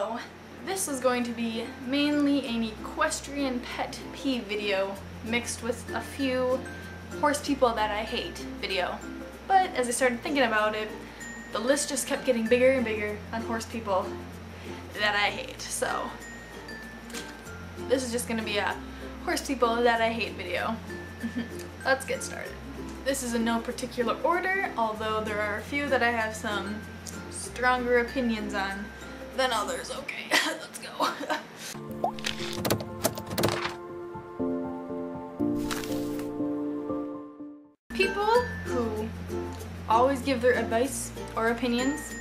So, this is going to be mainly an equestrian pet peeve video mixed with a few horse people that I hate video. But as I started thinking about it, the list just kept getting bigger and bigger on horse people that I hate. So, this is just going to be a horse people that I hate video. Let's get started. This is in no particular order, although there are a few that I have some stronger opinions on than others. Okay, let's go. People who always give their advice or opinions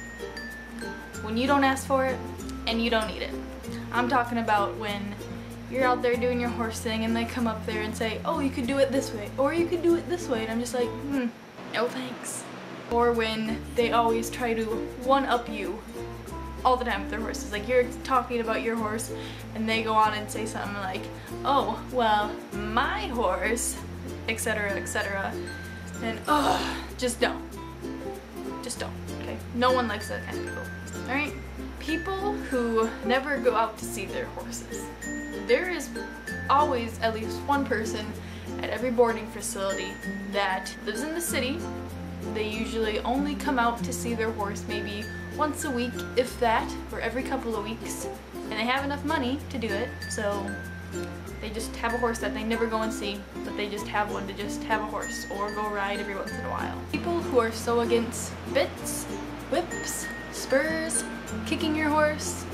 when you don't ask for it and you don't need it. I'm talking about when you're out there doing your horse thing and they come up there and say, oh, you could do it this way, or you could do it this way, and I'm just like, no thanks. Or when they always try to one-up you all the time with their horses. Like, you're talking about your horse and they go on and say something like, oh, well, my horse, etc., etc. And, just don't. Just don't, okay? No one likes that kind of people, alright? People who never go out to see their horses. There is always at least one person at every boarding facility that lives in the city. They usually only come out to see their horse maybe once a week, if that, or every couple of weeks. And they have enough money to do it, so they just have a horse that they never go and see, but they just have one to just have a horse or go ride every once in a while. People who are so against bits, whips, spurs, kicking your horse,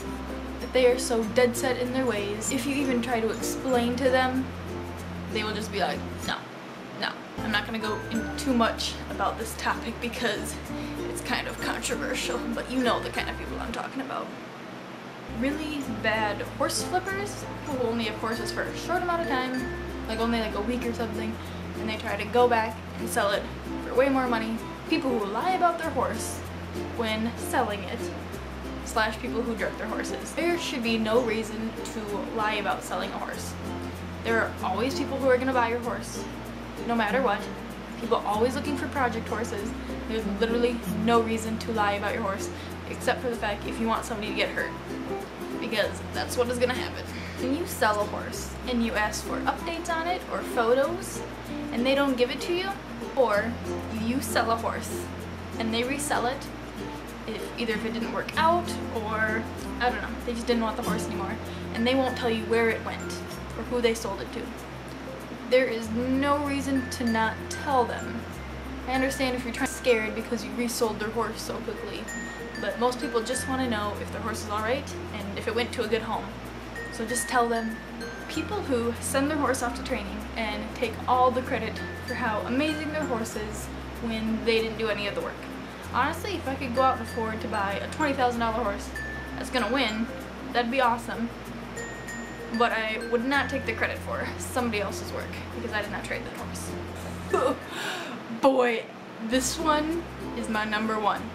that they are so dead set in their ways. If you even try to explain to them, they will just be like, no. I'm not gonna go into too much about this topic because it's kind of controversial, but you know the kind of people I'm talking about. Really bad horse flippers, people who only have horses for a short amount of time, like only like a week or something, and they try to go back and sell it for way more money. People who lie about their horse when selling it, / people who drug their horses. There should be no reason to lie about selling a horse. There are always people who are going to buy your horse, no matter what. People always looking for project horses. There's literally no reason to lie about your horse, except for the fact if you want somebody to get hurt, because that's what is going to happen. When you sell a horse and you ask for updates on it or photos and they don't give it to you, or you sell a horse and they resell it, either if it didn't work out or, I don't know, they just didn't want the horse anymore, and they won't tell you where it went or who they sold it to. There is no reason to not tell them. I understand if you're scared because you resold their horse so quickly, but most people just want to know if their horse is alright and if it went to a good home. So just tell them. People who send their horse off to training and take all the credit for how amazing their horse is when they didn't do any of the work. Honestly, if I could go out and afford to buy a $20,000 horse that's gonna win, that'd be awesome. But I would not take the credit for somebody else's work because I did not trade that horse. Boy, this one is my number one.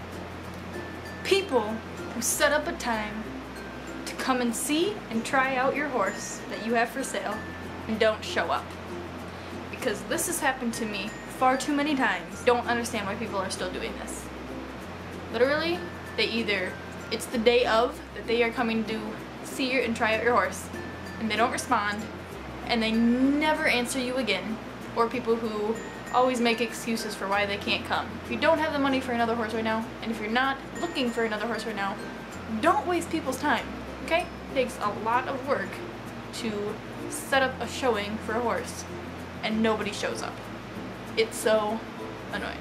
People who set up a time to come and see and try out your horse that you have for sale and don't show up. Because this has happened to me far too many times. Don't understand why people are still doing this. Literally, it's the day of that they are coming to see you and try out your horse, and they don't respond, and they never answer you again. Or people who always make excuses for why they can't come. If you don't have the money for another horse right now, and if you're not looking for another horse right now, don't waste people's time, okay? It takes a lot of work to set up a showing for a horse, and nobody shows up. It's so annoying.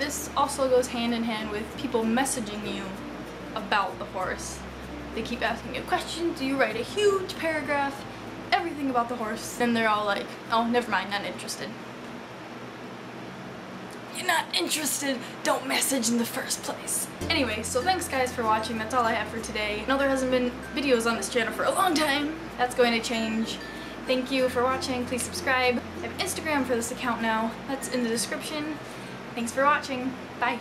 This also goes hand in hand with people messaging you about the horse. They keep asking you questions, you write a huge paragraph, everything about the horse, then they're all like, oh, never mind, not interested. You're not interested, don't message in the first place. Anyway, so thanks guys for watching, that's all I have for today. I know there hasn't been videos on this channel for a long time. That's going to change. Thank you for watching, please subscribe. I have Instagram for this account now, that's in the description. Thanks for watching, bye.